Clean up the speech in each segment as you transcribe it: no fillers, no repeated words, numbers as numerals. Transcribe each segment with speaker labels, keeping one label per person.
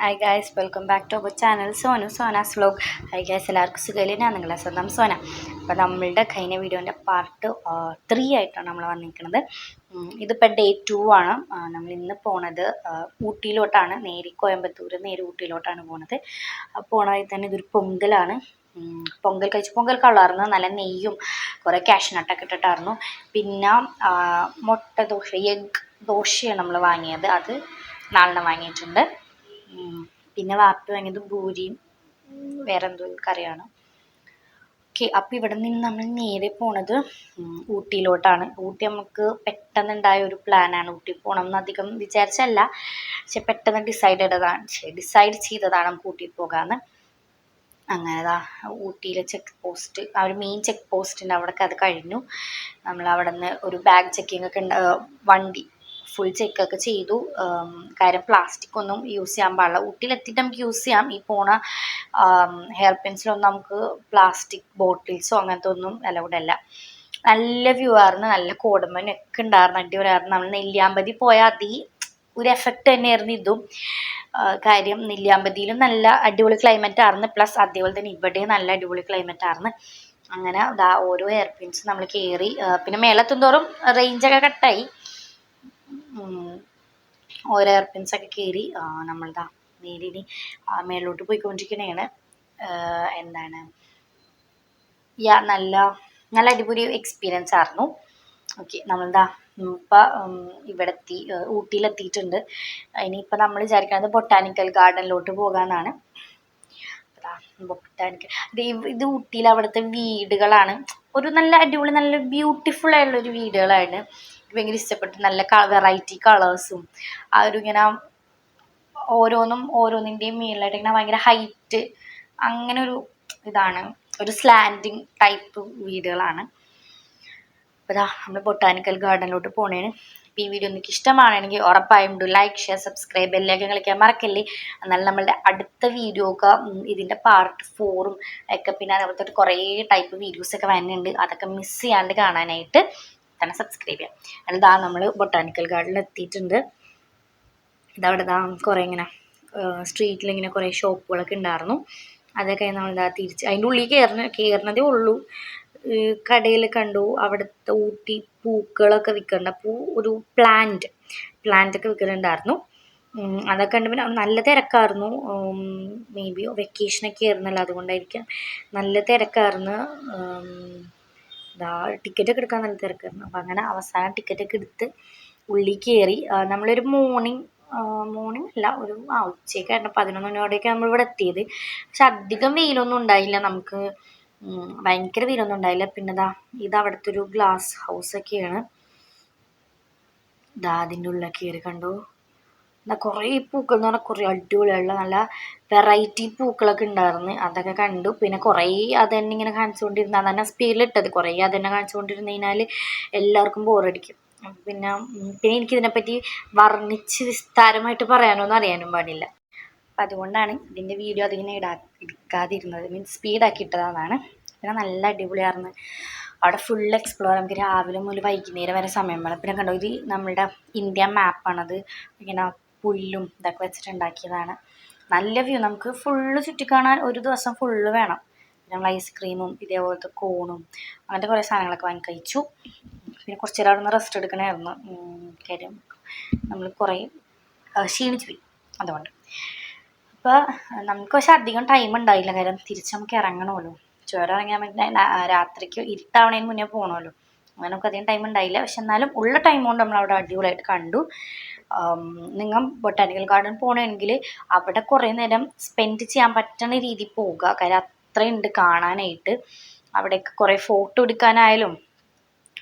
Speaker 1: Hi guys, welcome back to our channel Sona's vlog. Hi guys, എല്ലാവർക്കും സുഖമില്ല. ഞാൻ നിങ്ങളെ സ്വന്തം സോന. അപ്പോൾ നമ്മളുടെ കഴിഞ്ഞ വീഡിയോൻ്റെ പാർട്ട് 3 ആയിട്ടാണ് നമ്മൾ വന്നിരിക്കുന്നത്. ഇതിപ്പോൾ ഡേ 2 ആണ്. നമ്മൾ ഇന്ന് പോണത് ഊട്ടിയിലോട്ടാണ്. കോയമ്പത്തൂർ നേരെ ഊട്ടിയിലോട്ടാണ് പോണത്. പോണ വഴി തന്നെ ഇതൊരു പൊങ്കലാണ്. പൊങ്കൽ കളർന്ന് നല്ല നെയ്യും കുറേ കാഷ്നട്ടൊക്കെ ഇട്ടിട്ടായിരുന്നു. പിന്നെ മുട്ട ദോശ, എഗ് ദോശയാണ് നമ്മൾ വാങ്ങിയത്. അത് നാളെ വാങ്ങിയിട്ടുണ്ട്. പിന്നെ വാപ്പി വാങ്ങിയത് പൂരിയും വേറെ എന്തോ കറിയാണ്. ഓക്കെ, അപ്പം ഇവിടെ നിന്ന് നമ്മൾ നേരെ പോണത് ഊട്ടിയിലോട്ടാണ്. ഊട്ടി നമുക്ക് പെട്ടെന്നുണ്ടായ ഒരു പ്ലാനാണ്. ഊട്ടി പോകണം എന്ന് അധികം വിചാരിച്ചല്ല, പക്ഷെ പെട്ടെന്ന് ഡിസൈഡ് ചെയ്തതാണ് നമുക്ക് ഊട്ടി പോകാമെന്ന്. അങ്ങനെ ഊട്ടിയിലെ ചെക്ക് പോസ്റ്റ്, ആ ഒരു മെയിൻ ചെക്ക് പോസ്റ്റിൻ്റെ അവിടെയൊക്കെ അത് കഴിഞ്ഞു. നമ്മൾ അവിടെ നിന്ന് ഒരു ബാഗ് ചെക്കിംഗ് ഒക്കെ വണ്ടി ഫുൾ ചെക്കൊക്കെ ചെയ്തു. കാര്യം പ്ലാസ്റ്റിക് ഒന്നും യൂസ് ചെയ്യാൻ പാടില്ല. ഊട്ടിയിലെത്തിയിട്ട് നമുക്ക് യൂസ് ചെയ്യാം. ഈ പോണ ഹെയർ പിൻസിലൊന്നും നമുക്ക് പ്ലാസ്റ്റിക് ബോട്ടിൽസോ അങ്ങനത്തെ ഒന്നും അലൗഡ് അല്ല. നല്ല വ്യൂ ആയിരുന്നു, നല്ല കോടമഞ്ഞൊക്കെ ഉണ്ടായിരുന്നു, അടിപൊളിയായിരുന്നു. നമ്മൾ നെല്ലിയാമ്പതി പോയാൽ ഒരു എഫക്റ്റ് തന്നെയായിരുന്നു ഇതും. കാര്യം നെല്ലിയാമ്പതിയിലും നല്ല അടിപൊളി ക്ലൈമറ്റ് ആയിരുന്നു, പ്ലസ് അതേപോലെ തന്നെ ഇവിടെയും നല്ല അടിപൊളി ക്ലൈമറ്റ് ആയിരുന്നു. അങ്ങനെ ഓരോ ഹെയർ പിൻസ് നമ്മൾ കയറി. പിന്നെ മേളെത്തും തോറും റേഞ്ചൊക്കെ കട്ടായി. ഓരോ ഹെയർ പിൻസൊക്കെ കയറി നമ്മളിതാ നേരെ ഇനി മേളിലോട്ട് പോയിക്കൊണ്ടിരിക്കണേണ്. നല്ല നല്ല അടിപൊളി എക്സ്പീരിയൻസ് ആയിരുന്നു. ഓക്കെ, നമ്മളിതാ ഇപ്പം ഇവിടെ ഊട്ടിയിലെത്തിയിട്ടുണ്ട്. ഇനിയിപ്പോൾ നമ്മൾ വിചാരിക്കുന്നത് ബൊട്ടാനിക്കൽ ഗാർഡനിലോട്ട് പോകാമെന്നാണ്. ഇത് ഊട്ടിയിൽ അവിടുത്തെ വീടുകളാണ് ഒരു നല്ല അടിപൊളി, നല്ല ബ്യൂട്ടിഫുൾ ആയിട്ടുള്ളൊരു വീടുകളാണ്. ഭയങ്കര ഇഷ്ടപ്പെട്ടു. നല്ല വെറൈറ്റി കളേഴ്സും ആ ഒരു ഇങ്ങനെ ഓരോന്നിൻ്റെയും മേളിലായിട്ട് ഇങ്ങനെ ഭയങ്കര ഹൈറ്റ്, അങ്ങനെ ഒരു ഇതാണ്. ഒരു സ്ലാൻഡിങ് ടൈപ്പ് വീടുകളാണ്. അപ്പോൾ നമ്മൾ ബൊട്ടാനിക്കൽ ഗാർഡനിലോട്ട് പോണേന്. അപ്പോൾ ഈ വീഡിയോ നിങ്ങൾക്ക് ഇഷ്ടമാണെങ്കിൽ ഉറപ്പായും ലൈക്ക്, ഷെയർ, സബ്സ്ക്രൈബ് എല്ലാവർക്കും കളിക്കാൻ മറക്കല്ലേ. എന്നാൽ നമ്മളുടെ അടുത്ത വീഡിയോ ഒക്കെ ഇതിൻ്റെ പാർട്ട് 4 ഒക്കെ പിന്നെ അതുപോലത്തെ കുറേ ടൈപ്പ് വീഡിയോസൊക്കെ വരുന്നുണ്ട്. അതൊക്കെ മിസ് ചെയ്യാണ്ട് കാണാനായിട്ട് തന്നെ സബ്സ്ക്രൈബ് ചെയ്യാം. എന്നിട്ട് നമ്മൾ ബൊട്ടാനിക്കൽ ഗാർഡനിൽ എത്തിയിട്ടുണ്ട്. ഇതവിടെ കുറേ ഇങ്ങനെ സ്ട്രീറ്റിലിങ്ങനെ കുറേ ഷോപ്പുകളൊക്കെ ഉണ്ടായിരുന്നു. അതൊക്കെ നമ്മൾ തിരിച്ച് അതിൻ്റെ ഉള്ളിൽ കയറുന്നതേ ഉള്ളൂ. കടയിൽ കണ്ടു അവിടുത്തെ ഊട്ടി പൂക്കളൊക്കെ വിൽക്കുന്നുണ്ട്. ഒരു പ്ലാന്റൊക്കെ വിൽക്കുന്നുണ്ടായിരുന്നു. അതൊക്കെ കണ്ട് പിന്നെ നല്ല തിരക്കായിരുന്നു. മേ ബി വെക്കേഷനൊക്കെ ആയിരുന്നല്ലോ, അതുകൊണ്ടായിരിക്കാം നല്ല തിരക്കായിരുന്നു. ടിക്കറ്റൊക്കെ എടുക്കാൻ നല്ല തിരക്കായിരുന്നു. അപ്പം അങ്ങനെ അവസാനം ടിക്കറ്റൊക്കെ എടുത്ത് ഉള്ളിൽ കയറി. നമ്മളൊരു മോർണിംഗ് അല്ല, ഒരു ഉച്ചയ്ക്കായിരുന്നു, 11 മണിയോടെയൊക്കെ നമ്മളിവിടെ എത്തിയത്. പക്ഷെ അധികം വെയിലൊന്നും ഉണ്ടായില്ല, നമുക്ക് ഭയങ്കര വെയിലൊന്നും ഉണ്ടായില്ല. പിന്നെ ഇത് അവിടുത്തെ ഒരു ഗ്ലാസ് ഹൗസൊക്കെയാണ്. അതിൻ്റെ ഉള്ളിൽ കയറി കണ്ടു. കുറേ പൂക്കൾ എന്ന് പറഞ്ഞാൽ കുറേ അടിപൊളിയുള്ള നല്ല വെറൈറ്റി പൂക്കളൊക്കെ ഉണ്ടായിരുന്നു. അതൊക്കെ കണ്ടു. പിന്നെ കുറേ അത് തന്നെ ഇങ്ങനെ കാണിച്ചുകൊണ്ടിരുന്ന, അത് തന്നെ സ്പീഡിലിട്ടത്, കുറേ അത് തന്നെ കാണിച്ചുകൊണ്ടിരുന്നു കഴിഞ്ഞാൽ എല്ലാവർക്കും ബോറടിക്കും. പിന്നെ എനിക്കിതിനെപ്പറ്റി വർണ്ണിച്ച് വിസ്താരമായിട്ട് പറയാനൊന്നും അറിയാനും പാടില്ല. അപ്പം അതുകൊണ്ടാണ് ഇതിൻ്റെ വീഡിയോ അതിങ്ങനെ എടുക്കാതിരുന്നത്, മീൻസ് സ്പീഡാക്കി ഇട്ടതാണ്. പിന്നെ നല്ല അടിപൊളിയായിരുന്നു. അവിടെ ഫുൾ എക്സ്പ്ലോർ, നമുക്ക് രാവിലെ മുതൽ വൈകുന്നേരം വരെ സമയം വേണം. പിന്നെ കണ്ടോ, ഇത് നമ്മളുടെ ഇന്ത്യ മാപ്പാണത്. ഇങ്ങനെ പുല്ലും ഇതൊക്കെ വെച്ചിട്ടുണ്ടാക്കിയതാണ്. നല്ല വ്യൂ, നമുക്ക് ഫുള്ള് ചുറ്റിക്കാണാൻ ഒരു ദിവസം ഫുള്ള് വേണം. നമ്മൾ ഐസ്ക്രീമും ഇതേപോലത്തെ കോണും അങ്ങനത്തെ കുറേ സാധനങ്ങളൊക്കെ വാങ്ങി കഴിച്ചു. പിന്നെ കുറച്ച് നേരം അവിടെ നിന്ന് റെസ്റ്റ് എടുക്കണമായിരുന്നു. കാര്യം നമ്മൾ കുറേ ക്ഷീണിച്ചു പോയി അതുകൊണ്ട്. അപ്പോൾ നമുക്ക് പക്ഷെ അധികം ടൈം ഉണ്ടായില്ല, കാര്യം തിരിച്ച് നമുക്ക് ഇറങ്ങണമല്ലോ. ചുരം ഇറങ്ങിയാൽ മറ്റേ രാത്രിക്ക് ഇരുട്ടാവണതിന് മുന്നേ പോകണമല്ലോ. അങ്ങനെ നമുക്ക് അധികം ടൈം ഉണ്ടായില്ല. പക്ഷെ എന്നാലും ഉള്ള ടൈം കൊണ്ട് നമ്മളവിടെ അടിപൊളിയായിട്ട് കണ്ടു. നിങ്ങൾ ബൊട്ടാനിക്കൽ ഗാർഡൻ പോകണമെങ്കിൽ അവിടെ കുറേ നേരം സ്പെൻഡ് ചെയ്യാൻ പറ്റുന്ന രീതിയിൽ പോവുക. കാര്യം അത്രയുണ്ട് കാണാനായിട്ട്. അവിടെയൊക്കെ കുറേ ഫോട്ടോ എടുക്കാനായാലും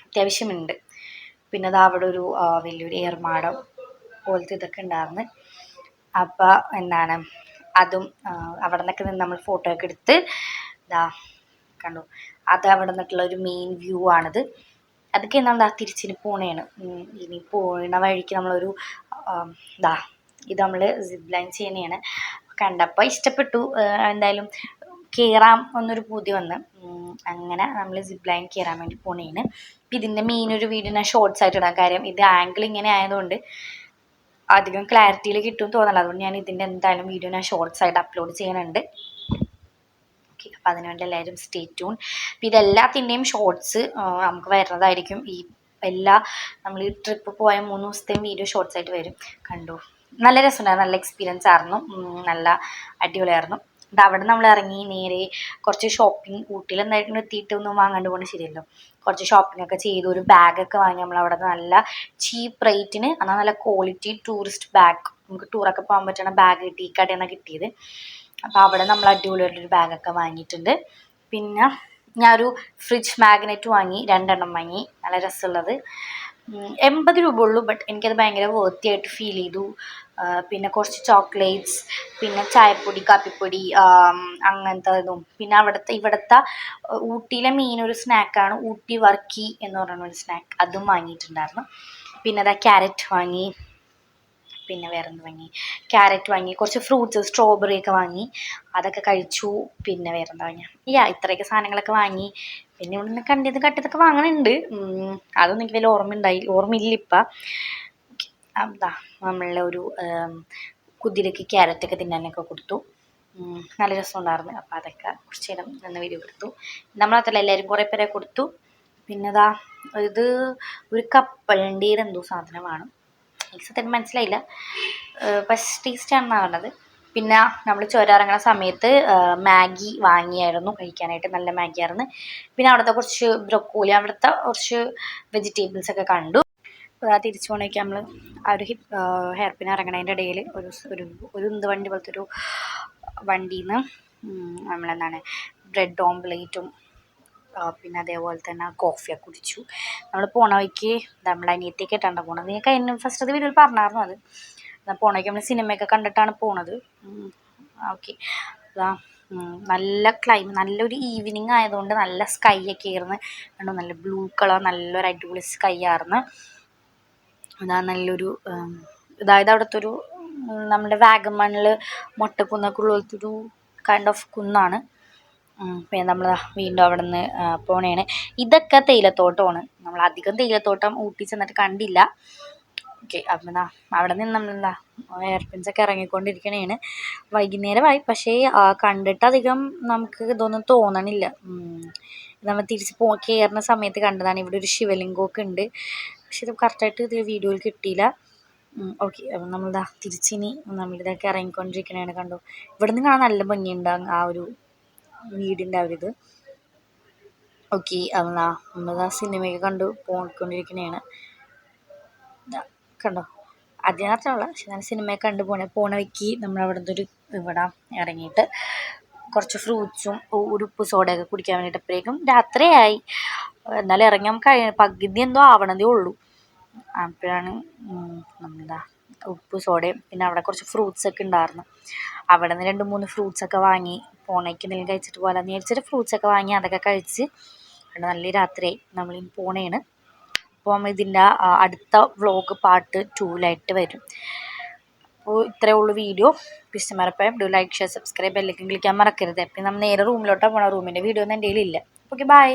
Speaker 1: അത്യാവശ്യമുണ്ട്. പിന്നെ അവിടെ ഒരു വലിയൊരു ഏർമാടം പോലത്തെ ഇതൊക്കെ ഉണ്ടായിരുന്നു. അപ്പോൾ അതും അവിടെ നിന്നൊക്കെ നിന്ന് നമ്മൾ ഫോട്ടോ ഒക്കെ എടുത്ത് കണ്ടു. അത് അവിടെ നിന്നിട്ടുള്ള ഒരു മെയിൻ വ്യൂ ആണിത്. അതൊക്കെ നമ്മൾ തിരിച്ചിന് പോണേണ്. ഇനി പോണ വഴിക്ക് നമ്മളൊരു ഇത് നമ്മൾ സിപ്പ് ലൈൻ ചെയ്യണേണ്. കണ്ടപ്പോൾ ഇഷ്ടപ്പെട്ടു. എന്തായാലും കയറാം എന്നൊരു പൂതി വന്ന് അങ്ങനെ നമ്മൾ സിപ്പ് ലൈൻ കയറാൻ വേണ്ടി പോണേണ്. അപ്പം ഇതിൻ്റെ മെയിൻ ഒരു വീഡിയോ ഞാൻ ഷോർട്സ് ആയിട്ട് ഇടാം. കാര്യം ഇത് ആംഗിൾ ഇങ്ങനെ ആയതുകൊണ്ട് അധികം ക്ലാരിറ്റിയിൽ കിട്ടുമെന്ന് തോന്നല. അതുകൊണ്ട് ഞാൻ ഇതിൻ്റെ എന്തായാലും വീഡിയോ ഞാൻ ഷോർട്സ് ആയിട്ട് അപ്ലോഡ് ചെയ്യുന്നുണ്ട്. ഓക്കെ, അപ്പോൾ അതിനുവേണ്ടി എല്ലാവരും സ്റ്റേ ട്യൂൺ. അപ്പോൾ ഇതെല്ലാത്തിൻ്റെയും ഷോർട്സ് നമുക്ക് വരുന്നതായിരിക്കും. ഈ എല്ലാ നമ്മൾ ഈ ട്രിപ്പ് പോയ 3 ദിവസത്തെയും വീഡിയോ ഷോർട്സ് ആയിട്ട് വരും. കണ്ടു, നല്ല രസമുണ്ടായിരുന്നു, നല്ല എക്സ്പീരിയൻസ് ആയിരുന്നു, നല്ല അടിപൊളിയായിരുന്നു. ഇത് അവിടെ നമ്മൾ ഇറങ്ങി നേരെ കുറച്ച് ഷോപ്പിംഗ്, ഊട്ടിയിൽ എന്തായിട്ടും എത്തിയിട്ടൊന്നും വാങ്ങാണ്ട് പോകുന്നത് ശരിയല്ലോ. കുറച്ച് ഷോപ്പിംഗ് ഒക്കെ ചെയ്തു, ഒരു ബാഗൊക്കെ വാങ്ങി നമ്മൾ അവിടെ നല്ല ചീപ്പ് റേറ്റിന്, എന്നാൽ നല്ല ക്വാളിറ്റി ടൂറിസ്റ്റ് ബാഗ്, നമുക്ക് ടൂറൊക്കെ പോകാൻ പറ്റുന്ന ബാഗ് കിട്ടി. ഈ കടയിൽ നിന്നാണ് കിട്ടിയത്. അപ്പോൾ അവിടെ നമ്മൾ അടിപൊളിയായിട്ടൊരു ബാഗൊക്കെ വാങ്ങിയിട്ടുണ്ട്. പിന്നെ ഞാനൊരു ഫ്രിഡ്ജ് മാഗ്നറ്റ് വാങ്ങി, 2 എണ്ണം വാങ്ങി, നല്ല രസമുള്ളത്. 80 രൂപ ഉള്ളൂ, ബട്ട് എനിക്കത് ഭയങ്കര വേർത്തിയായിട്ട് ഫീൽ ചെയ്തു. പിന്നെ കുറച്ച് ചോക്ലേറ്റ്സ്, പിന്നെ ചായപ്പൊടി, കാപ്പിപ്പൊടി, അങ്ങനത്തെ പിന്നെ ഇവിടുത്തെ ഊട്ടിയിലെ മെയിൻ ഒരു സ്നാക്കാണ് ഊട്ടി വർക്കി എന്ന് പറയുന്ന ഒരു സ്നാക്ക്, അതും വാങ്ങിയിട്ടുണ്ടായിരുന്നു. പിന്നെ അതാ ക്യാരറ്റ് വാങ്ങി, പിന്നെ വേറെന്ത് വാങ്ങി, ക്യാരറ്റ് വാങ്ങി, കുറച്ച് ഫ്രൂട്ട്സ്, സ്ട്രോബെറി ഒക്കെ വാങ്ങി, അതൊക്കെ കഴിച്ചു. പിന്നെ വേറെന്താ വാങ്ങി, ഇത്രയൊക്കെ സാധനങ്ങളൊക്കെ വാങ്ങി. പിന്നെ ഇവിടെ നിന്ന് കട്ടതൊക്കെ വാങ്ങണുണ്ട്. അതൊന്നും എനിക്ക് വലിയ ഓർമ്മയില്ല ഇപ്പം. എന്താ നമ്മളെ ഒരു കുതിരയ്ക്ക് ക്യാരറ്റൊക്കെ തിന്നാനൊക്കെ കൊടുത്തു. നല്ല രസമുണ്ടായിരുന്നു. അപ്പോൾ അതൊക്കെ കുറച്ച് നേരം നിന്ന് വീഡിയോ എടുത്തു. നമ്മളത്രല്ല, എല്ലാവരും കുറേ പേരെ കൊടുത്തു. പിന്നെതാ ഇത് ഒരു കപ്പലിൻ്റെ എന്തോ സാധനമാണ്, എനിക്ക് സത്യം മനസ്സിലായില്ല, പക്ഷേ ടേസ്റ്റാണെന്നാണ് പറഞ്ഞത്. പിന്നെ നമ്മൾ ചുരം ഇറങ്ങുന്ന സമയത്ത് മാഗി വാങ്ങിയായിരുന്നു കഴിക്കാനായിട്ട്, നല്ല മാഗി ആയിരുന്നു. പിന്നെ അവിടുത്തെ കുറച്ച് ബ്രൊക്കോലി, അവിടുത്തെ കുറച്ച് വെജിറ്റബിൾസൊക്കെ കണ്ടു. തിരിച്ചു പോകണേക്ക് നമ്മൾ ആ ഒരു ഹെയർ പിൻ ഇറങ്ങണതിൻ്റെ ഇടയിൽ ഒരു ഉന്ത് വണ്ടി പോലത്തെ ഒരു വണ്ടിയിൽ നിന്ന് നമ്മളെന്താണ് ബ്രെഡ് ഓംപ്ലേറ്റും പിന്നെ അതേപോലെ തന്നെ കോഫിയൊക്കെ കുടിച്ചു. നമ്മൾ പോണ വഴിക്ക് നമ്മളെ അനിയത്തിയൊക്കെ ഇട്ടാണ് പോണത്. ഞാൻ കഴിഞ്ഞ ഫസ്റ്റത്തെ വീഡിയോയിൽ പറഞ്ഞായിരുന്നു അത്. പോണ വഴിക്ക് നമ്മൾ സിനിമയൊക്കെ കണ്ടിട്ടാണ് പോണത്. ഓക്കെ, നല്ല നല്ലൊരു ഈവനിങ് ആയതുകൊണ്ട് നല്ല സ്കൈ ഒക്കെ ആയിരുന്നു. കണ്ടു, നല്ല ബ്ലൂ കളർ, നല്ലൊരു അടിപൊളി സ്കൈ ആയിരുന്നു. അതാ നല്ലൊരു അതായത് അവിടുത്തെ ഒരു നമ്മുടെ വാഗമണ്ണിൽ മൊട്ടക്കുന്നൊക്കെ ഉള്ളൊരു കൈൻഡ് ഓഫ് കുന്നാണ്. പിന്നെ നമ്മൾ വീണ്ടും അവിടെ നിന്ന് പോണേണ്. ഇതൊക്കെ തേയിലത്തോട്ടമാണ്. നമ്മൾ അധികം തേയിലത്തോട്ടം ഊട്ടി ചെന്നിട്ട് കണ്ടില്ല. ഓക്കെ, അപ്പം അവിടെ നിന്ന് നമ്മളെന്താ ഹെയർ പിൻസൊക്കെ ഇറങ്ങിക്കൊണ്ടിരിക്കണേണ്. വൈകുന്നേരമായി, പക്ഷേ കണ്ടിട്ട് അധികം നമുക്ക് ഇതൊന്നും തോന്നണില്ല. നമ്മൾ തിരിച്ച് കയറുന്ന സമയത്ത് കണ്ടതാണ്. ഇവിടെ ഒരു ശിവലിംഗമൊക്കെ ഉണ്ട്, പക്ഷെ ഇത് കറക്റ്റായിട്ട് ഇത് വീഡിയോയിൽ കിട്ടിയില്ല. ഓക്കെ, അപ്പം നമ്മളിതാ തിരിച്ചിനി നമ്മളിതൊക്കെ ഇറങ്ങിക്കൊണ്ടിരിക്കണേണ്. കണ്ടു, ഇവിടെ നിന്ന് കാണാൻ നല്ല ഭംഗിയുണ്ടാകും ആ ഒരു വീടിൻ്റെ ആ ഒരിത്. ഓക്കെ, നമ്മളിതാ സിനിമയൊക്കെ കണ്ടു പോയിക്കൊണ്ടിരിക്കണേണ്. കണ്ടോ, അതിനകത്തുള്ള പക്ഷെ ഞാൻ സിനിമയൊക്കെ കണ്ടു പോണ വയ്ക്ക് നമ്മളവിടെ ഇവിടെ ഇറങ്ങിയിട്ട് കുറച്ച് ഫ്രൂട്ട്സും ഒരു ഉപ്പ് സോഡയൊക്കെ കുടിക്കാൻ വേണ്ടിയിട്ടപ്പോഴേക്കും രാത്രിയായി. എന്നാലും ഇറങ്ങാൻ പകുതി എന്തോ ആവണതേ ഉള്ളൂ. അപ്പോഴാണ് നമ്മളെന്താ ഉപ്പ് സോഡയും പിന്നെ അവിടെ കുറച്ച് ഫ്രൂട്ട്സൊക്കെ ഉണ്ടായിരുന്നു. അവിടെ നിന്ന് 2-3 ഫ്രൂട്ട്സൊക്കെ വാങ്ങി, പോണേക്ക് എന്തെങ്കിലും കഴിച്ചിട്ട് പോകാമെന്ന് വിചാരിച്ചിട്ട് ഫ്രൂട്ട്സൊക്കെ വാങ്ങി, അതൊക്കെ കഴിച്ച് നല്ല രാത്രിയായി. നമ്മളിനി പോണേണ്. അപ്പം ഇതിൻ്റെ അടുത്ത വ്ളോഗ് പാർട്ട് 2 വരും. അപ്പോൾ ഇത്രയേ ഉള്ളൂ വീഡിയോ. ഇഷ്ടമായപ്പോൾ do like, share, subscribe, bell icon ക്ലിക്കാൻ മറക്കരുത്. അപ്പം നമ്മൾ നേരെ റൂമിലോട്ടാണ് പോകണം. റൂമിൻ്റെ വീഡിയോ ഒന്നും എൻ്റെ കയ്യിലില്ല. Okay, by.